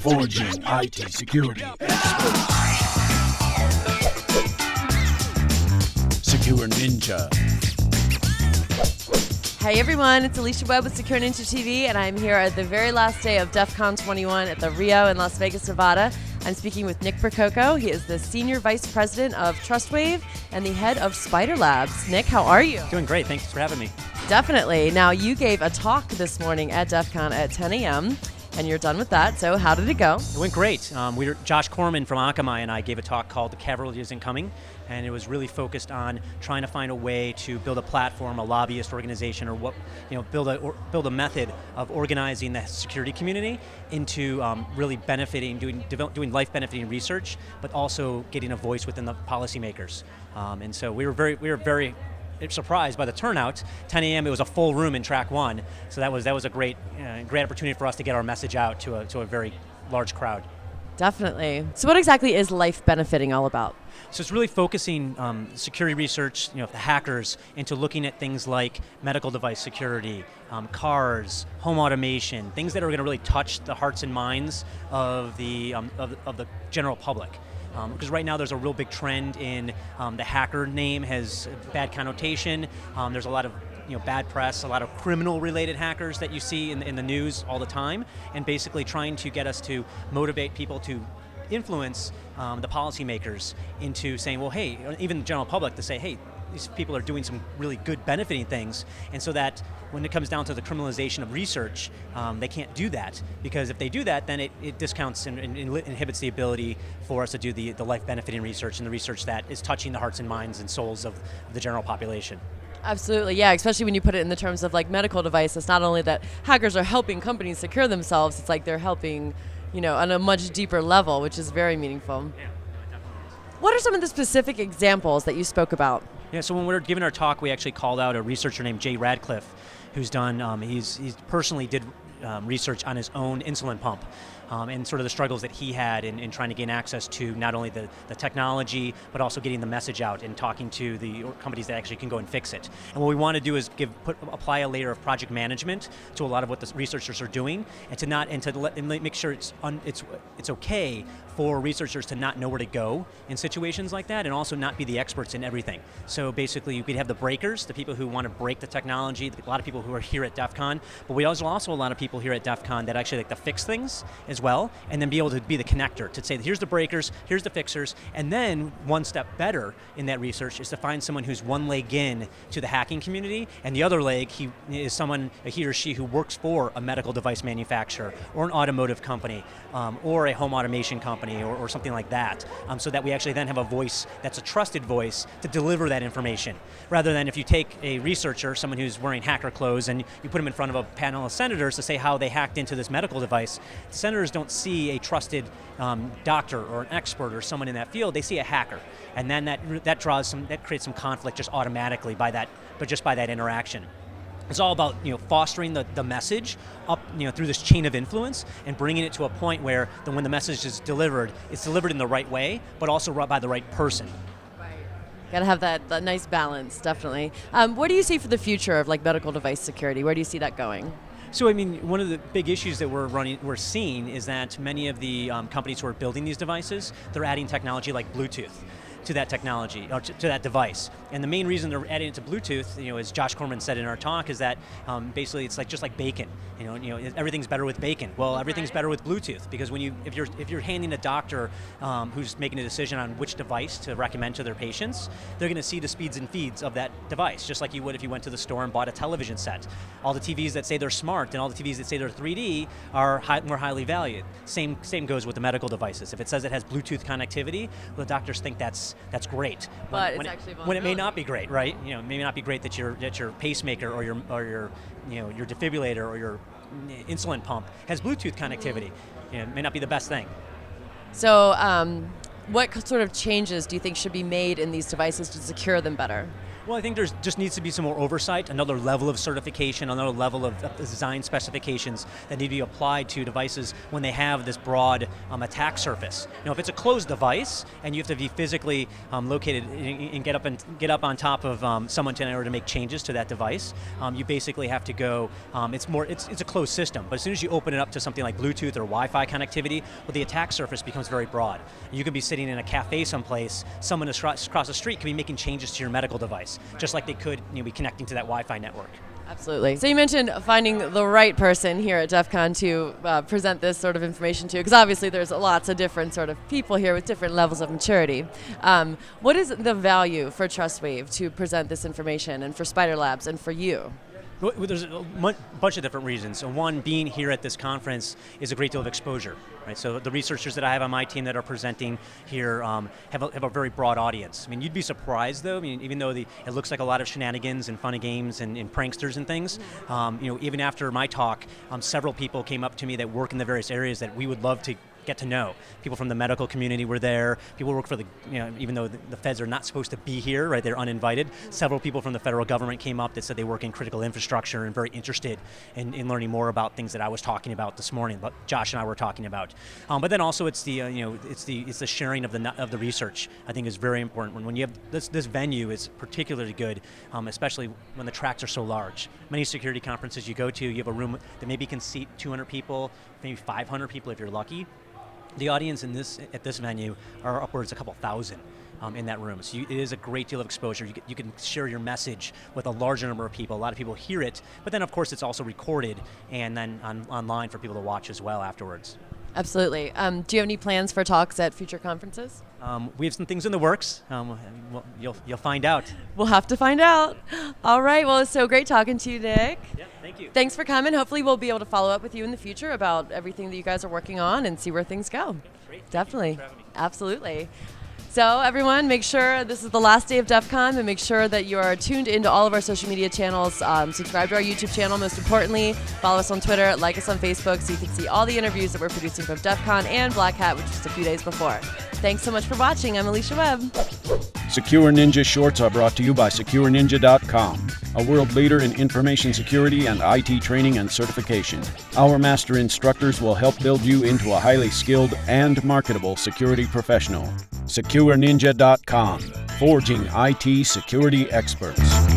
Forging IT security experts. Secure Ninja. Hey everyone, it's Alicia Webb with SecureNinjaTV, and I'm here at the very last day of DEF CON 21 at the Rio in Las Vegas, Nevada. I'm speaking with Nick Percoco. He is the Senior Vice President of Trustwave and the head of Spider Labs. Nick, how are you? Doing great. Thanks for having me. Definitely. Now, you gave a talk this morning at DEF CON at 10 a.m., and you're done with that, so how did it go? It went great. Josh Corman from Akamai and I gave a talk called The Calvary Isn't Coming, and it was really focused on trying to find a way to build a platform, a lobbyist organization, or build a method of organizing the security community into really benefiting, doing life-benefiting research, but also getting a voice within the policymakers. And so we were very surprised by the turnout. 10 a.m. it was a full room in track one, so that was a great opportunity for us to get our message out to a very large crowd. Definitely. So what exactly is life benefiting all about? So it's really focusing security research, the hackers, into looking at things like medical device security, cars, home automation, things that are going to really touch the hearts and minds of the general public. Because right now there's a real big trend in the hacker name has bad connotation. There's a lot of bad press, a lot of criminal-related hackers that you see in the news all the time, and basically trying to get us to motivate people to influence the policymakers into saying, well, hey, even the general public to say, hey, these people are doing some really good benefiting things, and so that when it comes down to the criminalization of research, they can't do that, because if they do that, then it discounts and inhibits the ability for us to do the life benefiting research and the research that is touching the hearts and minds and souls of the general population. Absolutely, yeah, especially when you put it in the terms of like medical device. It's not only that hackers are helping companies secure themselves, it's like they're helping, on a much deeper level, which is very meaningful. Yeah, definitely is. What are some of the specific examples that you spoke about? Yeah, so when we were giving our talk, we actually called out a researcher named Jay Radcliffe, who's done, he's personally did research on his own insulin pump. And sort of the struggles that he had in trying to gain access to not only the technology, but also getting the message out and talking to the companies that actually can go and fix it. And what we want to do is apply a layer of project management to a lot of what the researchers are doing, and make sure it's okay for researchers to not know where to go in situations like that, and also not be the experts in everything. So basically, you could have the breakers, the people who want to break the technology, a lot of people who are here at DEF CON, but we also a lot of people here at DEF CON that actually like to fix things as well, and then be able to be the connector to say, here's the breakers, here's the fixers, and then one step better in that research is to find someone who's one leg in to the hacking community, and the other leg he or she who works for a medical device manufacturer, or an automotive company, or a home automation company, or something like that, so that we actually then have a voice that's a trusted voice to deliver that information, rather than if you take a researcher, someone who's wearing hacker clothes, and you put them in front of a panel of senators to say how they hacked into this medical device. The senators don't see a trusted doctor or an expert or someone in that field. They see a hacker, and then that creates some conflict just automatically by that interaction. It's all about fostering the message up through this chain of influence and bringing it to a point where when the message is delivered, it's delivered in the right way, but also by the right person. Got to have that nice balance, definitely. What do you see for the future of like medical device security? Where do you see that going? So I mean, one of the big issues that we're seeing is that many of the companies who are building these devices, they're adding technology like Bluetooth to that technology, or to that device. And the main reason they're adding it to Bluetooth, as Josh Corman said in our talk, is that basically it's just like bacon. Everything's better with bacon. Well, everything's better with Bluetooth, because if you're handing a doctor who's making a decision on which device to recommend to their patients, they're going to see the speeds and feeds of that device, just like you would if you went to the store and bought a television set. All the TVs that say they're smart and all the TVs that say they're 3D are more highly valued. Same goes with the medical devices. If it says it has Bluetooth connectivity, well, the doctors think that's great. But it's actually when it may not be great, right? It may not be great that your pacemaker or your defibrillator or your insulin pump has Bluetooth connectivity. It may not be the best thing. So what sort of changes do you think should be made in these devices to secure them better? Well, I think there's just needs to be some more oversight, another level of certification, another level of design specifications that need to be applied to devices when they have this broad attack surface. If it's a closed device and you have to be physically located and get up on top of someone in order to make changes to that device, you basically have to go. It's a closed system, but as soon as you open it up to something like Bluetooth or Wi-Fi connectivity, well, the attack surface becomes very broad. You could be sitting in a cafe someplace, someone across the street could be making changes to your medical device, just like they could be connecting to that Wi-Fi network. Absolutely. So you mentioned finding the right person here at DEF CON to present this sort of information to, because obviously there's lots of different sort of people here with different levels of maturity. What is the value for Trustwave to present this information, and for Spider Labs and for you? Well, there's a bunch of different reasons. So one, being here at this conference is a great deal of exposure, right? So the researchers that I have on my team that are presenting here have a very broad audience. I mean, you'd be surprised though. I mean, even though it looks like a lot of shenanigans and fun and games and pranksters and things, even after my talk, several people came up to me that work in the various areas that we would love to get to know. People from the medical community were there. People who work for even though the feds are not supposed to be here, right? They're uninvited. Several people from the federal government came up that said they work in critical infrastructure and very interested in learning more about things that I was talking about this morning, but Josh and I were talking about. But then also it's the sharing of the research. I think is very important. When you have this venue is particularly good, especially when the tracks are so large. Many security conferences you go to, you have a room that maybe can seat 200 people, maybe 500 people if you're lucky. The audience at this venue are upwards a couple thousand in that room. So it is a great deal of exposure. You can share your message with a larger number of people. A lot of people hear it, but then of course it's also recorded and then online for people to watch as well afterwards. Absolutely. Do you have any plans for talks at future conferences? We have some things in the works. You'll find out. We'll have to find out. All right. Well, it's so great talking to you, Nick. Yeah, thank you. Thanks for coming. Hopefully we'll be able to follow up with you in the future about everything that you guys are working on and see where things go. Great. Definitely. Thanks for having me. Absolutely. So everyone, make sure this is the last day of DEF CON, and make sure that you are tuned into all of our social media channels. Subscribe to our YouTube channel, most importantly. Follow us on Twitter, like us on Facebook, so you can see all the interviews that we're producing from DEF CON and Black Hat, which was a few days before. Thanks so much for watching. I'm Alicia Webb. Secure Ninja Shorts are brought to you by SecureNinja.com, a world leader in information security and IT training and certification. Our master instructors will help build you into a highly skilled and marketable security professional. SecureNinja.com, forging IT security experts.